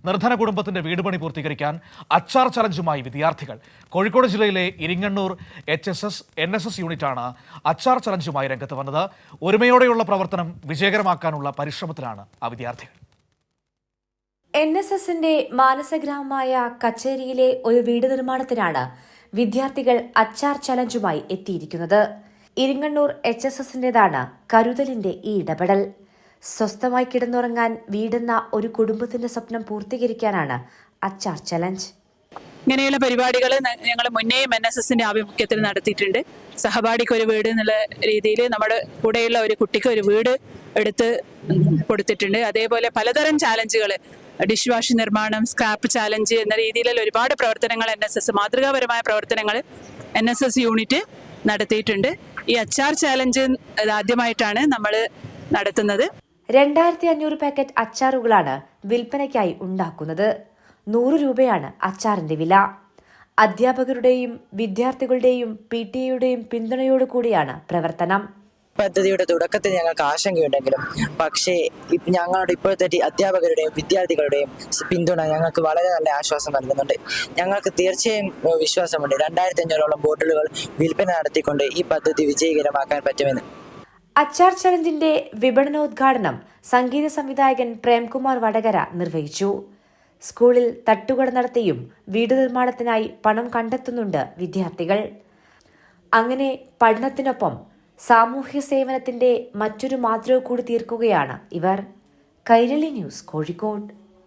നിർധന കുടുംബത്തിന്റെ വീട് പണി പൂർത്തീകരിക്കാൻ അച്ചാർ ചലഞ്ചുമായി വിദ്യാർത്ഥികൾ. കോഴിക്കോട് ജില്ലയിലെ ഇരിങ്ങണ്ണൂർ HSS NSS യൂണിറ്റാണ് അച്ചാർ ചലഞ്ചുമായി രംഗത്ത് വന്നത്. ഒരുമയോടെയുള്ള പ്രവർത്തനം വിജയകരമാക്കാനുള്ള പരിശ്രമത്തിലാണ് ആ വിദ്യാർത്ഥികൾ. NSSന്റെ മാനസഗ്രാമമായ കച്ചേരിയിലെ ഒരു വീട് നിർമ്മാണത്തിനാണ് വിദ്യാർത്ഥികൾ അച്ചാർ ചലഞ്ചുമായി എത്തിയിരിക്കുന്നത്. ഇരിങ്ങണ്ണൂർ HSSന്റേതാണ് കരുതലിന്റെ ഈ ഇടപെടൽ. സ്വസ്ഥമായി കിടന്നുറങ്ങാൻ വീടെന്ന ഒരു കുടുംബത്തിന്റെ സ്വപ്നം പൂർത്തീകരിക്കാനാണ് അച്ചാർ ചലഞ്ച്. ഇങ്ങനെയുള്ള പരിപാടികൾ ഞങ്ങൾ മുന്നേയും NSSന്റെ ആഭിമുഖ്യത്തിൽ നടത്തിയിട്ടുണ്ട്. സഹപാഠിക്ക് ഒരു വീട് എന്നുള്ള രീതിയിൽ നമ്മുടെ കൂടെയുള്ള ഒരു കുട്ടിക്ക് ഒരു വീട് എടുത്ത് കൊടുത്തിട്ടുണ്ട്. അതേപോലെ പലതരം ചാലഞ്ചുകൾ, ഡിഷ് വാഷ് നിർമ്മാണം, സ്ക്രാപ്പ് ചാലഞ്ച് എന്ന രീതിയിലുള്ള ഒരുപാട് പ്രവർത്തനങ്ങൾ NSS, മാതൃകാപരമായ പ്രവർത്തനങ്ങൾ NSS യൂണിറ്റ് നടത്തിയിട്ടുണ്ട്. ഈ അച്ചാർ ചാലഞ്ച് ആദ്യമായിട്ടാണ് നമ്മൾ നടത്തുന്നത്. 2500 പാക്കറ്റ് അച്ചാറുകളാണ് വിൽപ്പനയ്ക്കായി ഉണ്ടാക്കുന്നത്. 100 രൂപയാണ് അച്ചാറിന്റെ വില. അധ്യാപകരുടെയും വിദ്യാർത്ഥികളുടെയും PTA പിന്തുണയോടുകൂടിയാണ് പ്രവർത്തനം. പദ്ധതിയുടെ തുടക്കത്തിൽ ഞങ്ങൾക്ക് ആശങ്കയുണ്ടെങ്കിലും പക്ഷേ ഞങ്ങളുടെ ഇപ്പോഴത്തെ അധ്യാപകരുടെയും വിദ്യാർത്ഥികളുടെയും പിന്തുണ ഞങ്ങൾക്ക് വളരെ നല്ല ആശ്വാസം നൽകുന്നുണ്ട്. ഞങ്ങൾക്ക് തീർച്ചയായും വിശ്വാസമുണ്ട് 2500ഓളം ബോട്ടിലുകൾ വിൽപ്പന നടത്തിക്കൊണ്ട് ഈ പദ്ധതി വിജയകരമാക്കാൻ പറ്റുമെന്ന്. അച്ചാർ ചലഞ്ചിന്റെ വിപണനോദ്ഘാടനം സംഗീത സംവിധായകൻ പ്രേംകുമാർ വടകര നിർവഹിച്ചു. സ്കൂളിൽ തട്ടുകട നടത്തിയും വീട് നിർമ്മാണത്തിനായി പണം കണ്ടെത്തുന്നുണ്ട് വിദ്യാർത്ഥികൾ. അങ്ങനെ പഠനത്തിനൊപ്പം സാമൂഹ്യ സേവനത്തിന്റെ മറ്റൊരു മാതൃക കൂടി തീർക്കുകയാണ് ഇവർ. കൈരളി ന്യൂസ്, കോഴിക്കോട്.